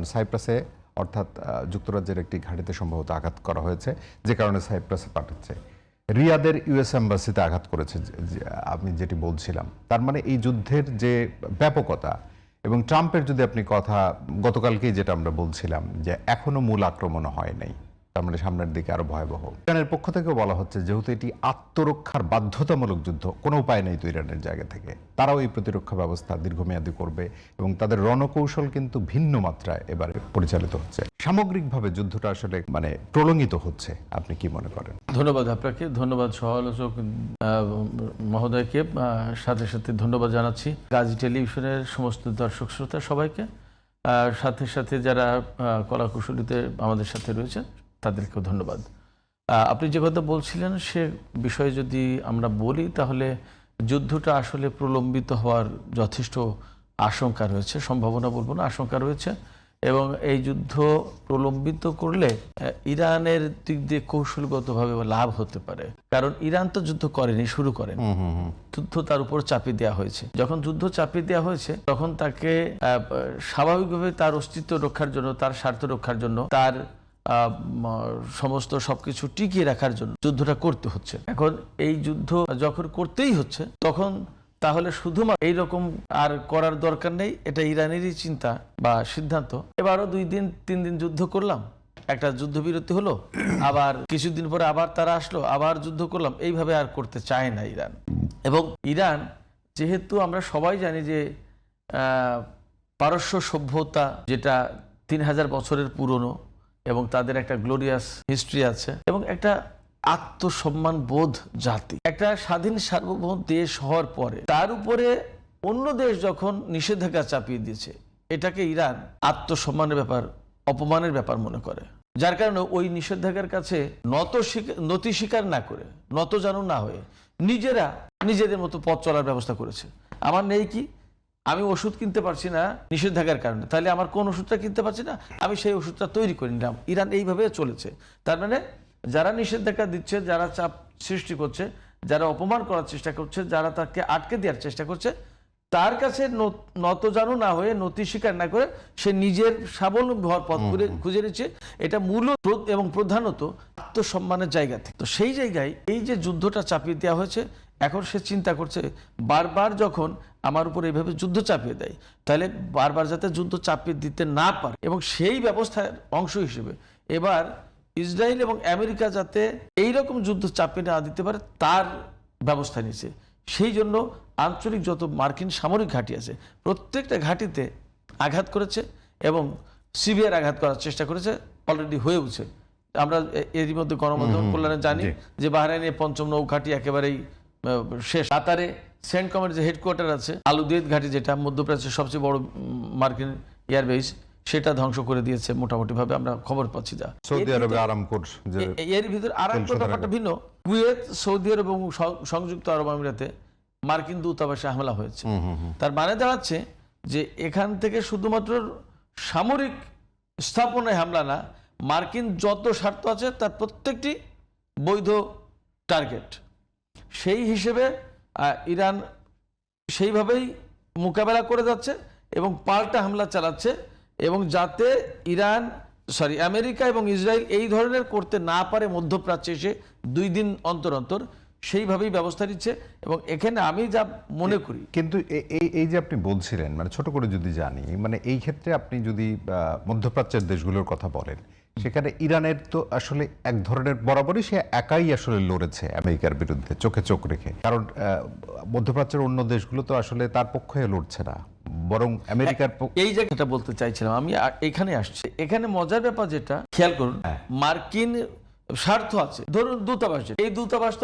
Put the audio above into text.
কারণ সাইপ্রাসে অর্থাৎ যুক্তরাজ্যের একটি ঘাঁটিতে সম্ভবত আঘাত করা হয়েছে, যে কারণে সাইপ্রাসে পাঠাচ্ছে। রিয়াদের ইউএস এম্বাসিতে আঘাত করেছে, আমি যেটি বলছিলাম। তার মানে এই যুদ্ধের যে ব্যাপকতা এবং ট্রাম্পের যদি আপনি কথা, গতকালকেই যেটা আমরা বলছিলাম যে এখনো মূল আক্রমণ হয় নাই, তার মানে সামনের দিকে আরো ভয়াবহ। ইরানের পক্ষ থেকেও বলা হচ্ছে যেহেতু এটি আত্মরক্ষার বাধ্যতামূলক যুদ্ধ, কোনো উপায় নেই তো ইরানের জায়গা থেকে, তারাও এই প্রতিরক্ষা ব্যবস্থা দীর্ঘমেয়াদী করবে এবং তাদের রণকৌশল কিন্তু ভিন্ন মাত্রায় এবারে পরিচালিত হচ্ছে। সামগ্রিকভাবে যুদ্ধটা আসলে মানে প্রলঙ্গিত হচ্ছে, আপনি কি মনে করেন? ধন্যবাদ আপনাকে, ধন্যবাদ সহ-আলোচক মহোদয়কে, সাথে সাথে ধন্যবাদ জানাচ্ছি গাজী টেলিভিশনের সমস্ত দর্শক শ্রোতা সবাইকে, সাথে সাথে যারা কলাকুশলীতে আমাদের সাথে রয়েছেন তাদেরকেও ধন্যবাদ। আপনি যে কথা বলছিলেন সে বিষয়ে যদি আমরা বলি তাহলে যুদ্ধটা আসলে প্রলম্বিত হওয়ার যথেষ্ট আশঙ্কা রয়েছে, সম্ভাবনা বলবো না, আশঙ্কা রয়েছে। এবং এই যুদ্ধ প্রলম্বিত করলে ইরানের দিক দিয়ে কৌশলগতভাবে লাভ হতে পারে, কারণ ইরান তো যুদ্ধ করেনি, শুরু করেন, যুদ্ধ তার উপর চাপিয়ে দেওয়া হয়েছে। যখন যুদ্ধ চাপিয়ে দেওয়া হয়েছে তখন তাকে স্বাভাবিকভাবে তার অস্তিত্ব রক্ষার জন্য, তার স্বার্থ রক্ষার জন্য, তার সমস্ত সবকিছু টিকিয়ে রাখার জন্য যুদ্ধটা করতে হচ্ছে। এখন এই যুদ্ধ যখন করতেই হচ্ছে তখন তাহলে শুধুমাত্র এইরকম আর করার দরকার নেই, এটা ইরানেরই চিন্তা বা সিদ্ধান্ত। এবারও 2 দিন 3 দিন যুদ্ধ করলাম, একটা যুদ্ধবিরতি হলো, আবার কিছুদিন পরে আবার তারা আসলো, আবার যুদ্ধ করলাম, এইভাবে আর করতে চায় না ইরান। এবং ইরান যেহেতু আমরা সবাই জানি যে পারস্য সভ্যতা যেটা 3000 বছরের পুরনো এবং তাদের একটা গ্লোরিয়াস হিস্ট্রি আছে এবং একটা আত্মসম্মান বোধ জাতি, একটা স্বাধীন সার্বভৌম দেশ হওয়ার পরে তার উপরে অন্য দেশ যখন নিষেধাজ্ঞা চাপিয়ে দিয়েছে, এটাকে ইরান আত্মসম্মানের ব্যাপার, অপমানের ব্যাপার মনে করে, যার কারণে ওই নিষেধাজ্ঞার কাছে নতি স্বীকার না করে, নত জানু না হয়ে নিজেরা নিজেদের মতো পথ চলার ব্যবস্থা করেছে। আমার নেই কি, আমি ওষুধ কিনতে পারছি না নিষেধাজ্ঞার কারণে, তাহলে আমার কোন ওষুধটা কিনতে পারছি না, আমি সেই ওষুধটা তৈরি করে নিলাম। ইরান এইভাবে চলেছে। তার মানে যারা নিষেধাজ্ঞা দিচ্ছে, যারা চাপ সৃষ্টি করছে, যারা অপমান করার চেষ্টা করছে, যারা তাকে আটকে দেওয়ার চেষ্টা করছে, তার কাছে নত জানু না হয়ে, নতি স্বীকার না করে সে নিজের স্বাবলম্বী হওয়ার পথ খুঁজে নিচ্ছে। এটা মূলত এবং প্রধানত আত্মসম্মানের জায়গা থেকে। তো সেই জায়গায় এই যে যুদ্ধটা চাপিয়ে দেওয়া হয়েছে, এখন সে চিন্তা করছে বারবার যখন আমার উপর এইভাবে যুদ্ধ চাপিয়ে দেয়, তাহলে বারবার যাতে যুদ্ধ চাপিয়ে দিতে না পারে, এবং সেই ব্যবস্থার অংশ হিসেবে এবার ইসরায়েল এবং আমেরিকা যাতে এইরকম যুদ্ধ চাপিয়ে না দিতে পারে তার ব্যবস্থা নিয়েছে। সেই জন্য আঞ্চলিক যত মার্কিন সামরিক ঘাঁটি আছে প্রত্যেকটা ঘাঁটিতে আঘাত করেছে এবং সিভিয়ার আঘাত করার চেষ্টা করেছে, অলরেডি হয়েওছে। আমরা এরই মধ্যে গণমাধ্যম কল্যাণে জানি যে বাহরাইনে 5ম নৌঘাঁটি একেবারেই শেষ। কাতারে সেন্টকমের যে হেডকোয়ার্টার আছে, আলুদিয়েত ঘাঁটি, যেটা মধ্যপ্রাচ্যের সবচেয়ে বড় মার্কিন এয়ারবেস, সেটা ধ্বংস করে দিয়েছে মোটামুটি ভাবে, আমরা খবর পাচ্ছি। যা সৌদি আরবে আরামকোর, এর ভিতরে আরামকোর ব্যাপারটা ভিন্ন। কুয়েত, সৌদি আরব এবং সংযুক্ত আরব আমিরাতে মার্কিন দূতাবাসে হামলা হয়েছে। তার মানে দাঁড়াচ্ছে যে এখান থেকে শুধুমাত্র সামরিক স্থাপনায় হামলা না, মার্কিন যত স্বার্থ আছে তার প্রত্যেকটি বৈধ টার্গেট। সেই হিসেবে ইরান সেইভাবেই মোকাবেলা করে যাচ্ছে এবং পাল্টা হামলা চালাচ্ছে, এবং যাতে আমেরিকা এবং ইসরায়েল এই ধরনের করতে না পারে মধ্যপ্রাচ্যে এসে 2 দিন অন্তর অন্তর, সেইভাবেই ব্যবস্থা নিচ্ছে। এবং এখানে আমি যা মনে করি, কিন্তু এই যে আপনি বলছিলেন, মানে ছোট করে যদি জানি, মানে এই ক্ষেত্রে আপনি যদি মধ্যপ্রাচ্যের দেশগুলোর কথা বলেন, সেখানে ইরানের তো আসলে এক ধরনের বরাবরই সে একাই আসলে লড়েছে আমেরিকার বিরুদ্ধে, চোখে চোখ রেখে। কারণ মধ্যপ্রাচ্যের অন্য দেশগুলো তো আসলে তার পক্ষে লড়ছে না, বরং আমেরিকার। এই জায়গাটা বলতে চাইছিলাম আমি, এখানে আসছে। এখানে মজার ব্যাপার যেটা খেয়াল করুন, মার্কিন স্বার্থ আছে, ধরুন দূতাবাস, এই দূতাবাস তো